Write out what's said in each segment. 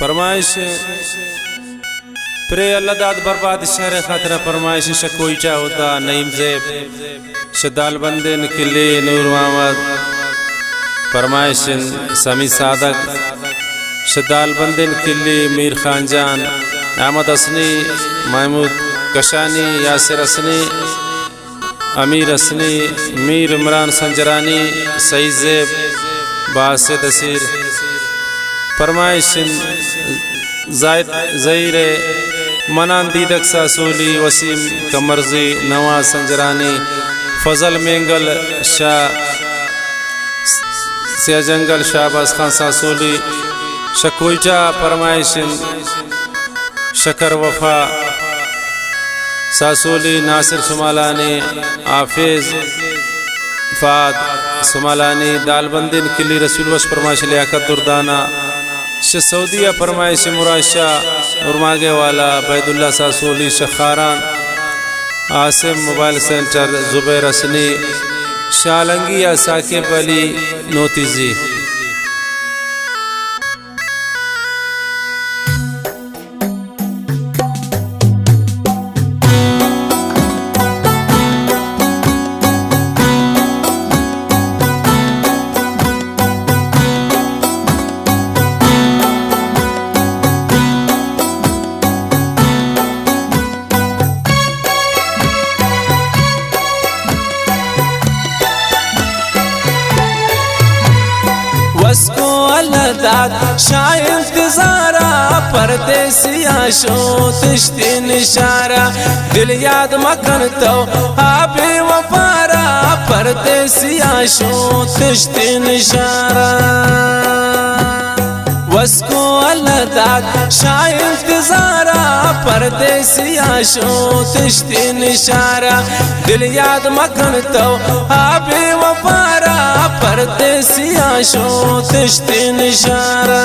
फरमाइश प्रे अल्लाह दाद बर्बाद शहर खातिर फरमाइश शकोईचा होता नईम ज़ेब शदाल बंदन किले नूर मोहम्मद फरमाइश समी सादक शदाल बंदन किले मीर खानजान अहमद असनी महमूद कशानी यासिर असनी अमीर असनी मीर इमरान संजरानी सईद ज़ेब बासित असीर फरमाइश ज़हीर मनान दीदक सासूली वसीम कमरजी नवाज संजरानी फजल मेंगल शाह सिया जंगल शाहबाज खान सासूली शकोईचा फरमाइश शकर वफा सासूली नासिर सुमालानी हाफिज फाद सुमालानी दालबंदिन किली रसूल वश फरमाइश लियाकत दुर्दाना सऊदिया फरमाइश मुराशा उर्मागे वाला बैदुल्ला सासूली शखारान आसिम मोबाइल सेंटर जुबैर असनी शालंगिया साकिब अली नोतीजी उसको अल्लाह शाह इंतजारा परदेसिया शो तिश्तिन इशारा दिल याद मकन तो आबे वफारा परदेसिया शो तिश्तिन इशारा उसको अल्लाह शाह इंतजारा परदेसिया शो तिश्तिन इशारा दिल याद मकन तो आबे वफारा परदेसिया शो तिश्तिन इशारा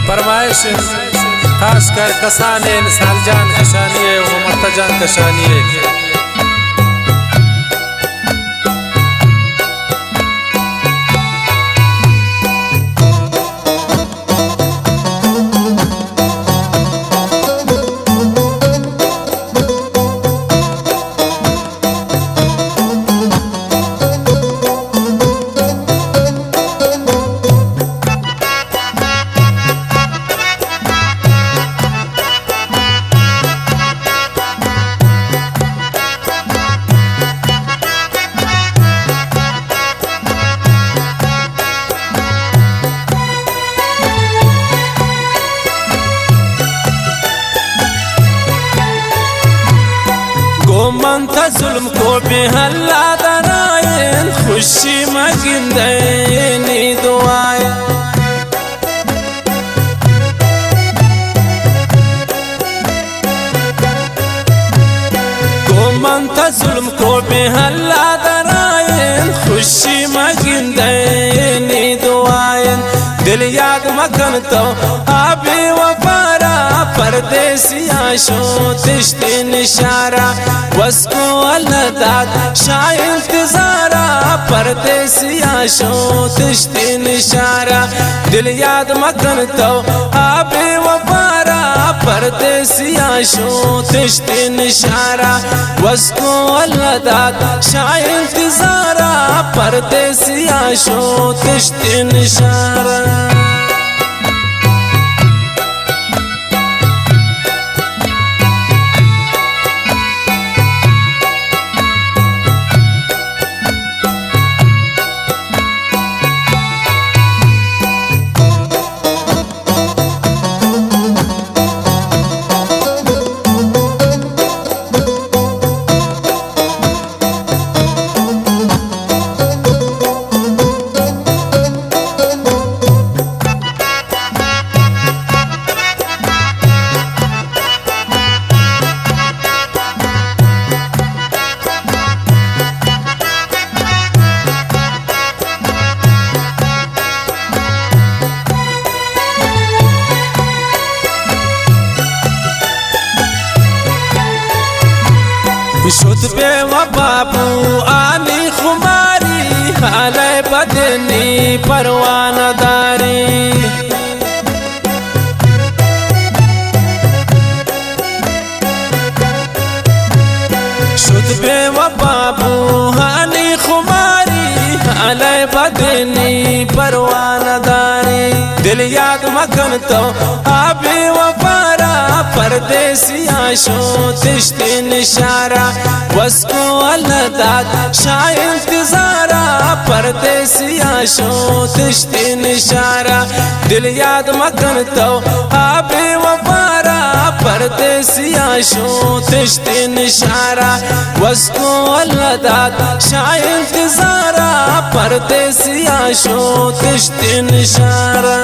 फरमाइश खास कर कसाने सालजान कशानिए व मर्तजान कशानिए मन था जुल्म को बेहल्ला दरायन खुशी मगिंदनी दुआएं को मन था जुल्म को बेहल्ला दरायन खुशी मगिंदनी दुआएं दिल याद मकन तो आबे वफारा परदेसिया शो तिश्तिन इशारा उसको अल्लाह शाह इंतजारा परदेसिया शो तिश्तिन इशारा दिल याद मकन तो आबे वफारा परदेसिया शो तिश्तिन इशारा उसको अल्लाह शाह इंतजारा परदेसिया शो तिश्तिन इशारा शुद्ध बेवा बाबू आनी खुमारी हाल तेनी परवाना दारी दिल याद मखन तो आबे वफारा परदेसिया शो तिश्ते निशारा वस्को अलदाद शाय इंतजारा परदेसिया शो तिश्ते निशारा दिल याद मखन तो आबे वफारा परदेसिया शो तिश्ते निशारा वस्को अलदाद शाय इंतजारा परदेसिया शो तिश्ते निशारा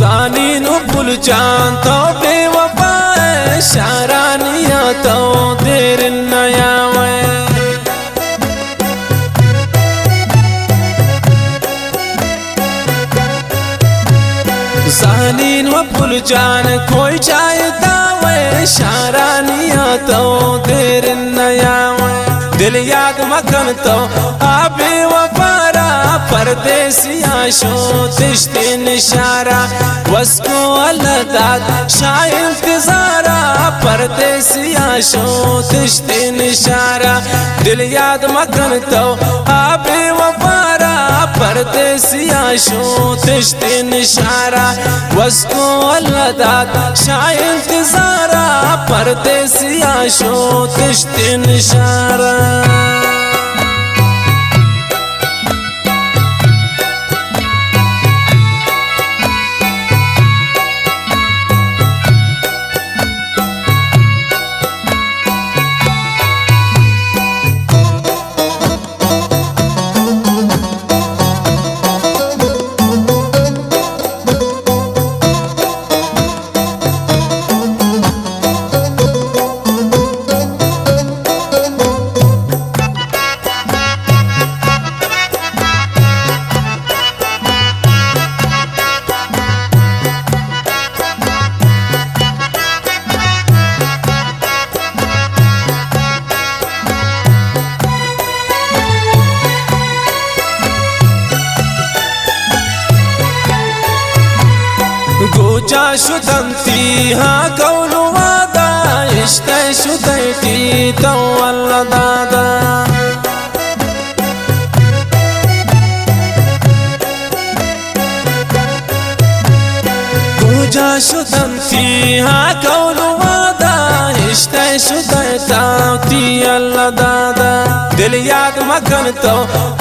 जानी नु भूल जान तो बेवफा है शारानिया तो देर नया जानी नु भूल जान कोई चाहता वे शारानिया तो देर नया दिल याद मखन तो आबे वफारा परदेसिया शो तिश्ते निशारा वस्को अलदाद शाय इंतजारा परदेसिया शो तिश्ते निशारा दिल याद मखन तो आबे वफारा परदेसिया शो तिश्ते निशारा वस्को अलदाद शाय इंतजारा परदेसिया शो तिश्ते निशारा गोजा शुदंती हाँ कौनु वादा इश्क शुदैती तो अल्लाह दादा गोजा शुदंती हाँ कौनु वादा इश्क शुदैता ती अल्लाह दादा दिल याद मखन तो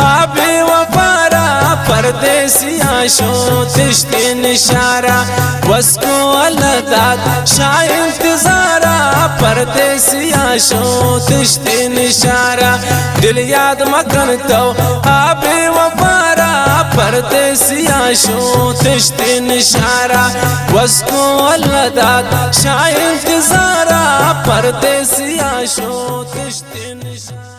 आबे वफारा परदेसिया शो तिश्ते निशारा वस्को अलदाद शाय इंतजारा परदेसिया शो तिश्ते निशारा दिल याद मखन तो आबे वफारा परदेसिया शो तिश्ते निशारा वस्को अलदाद शाय इंतजारा परदेसिया शो तिश्ते निशारा।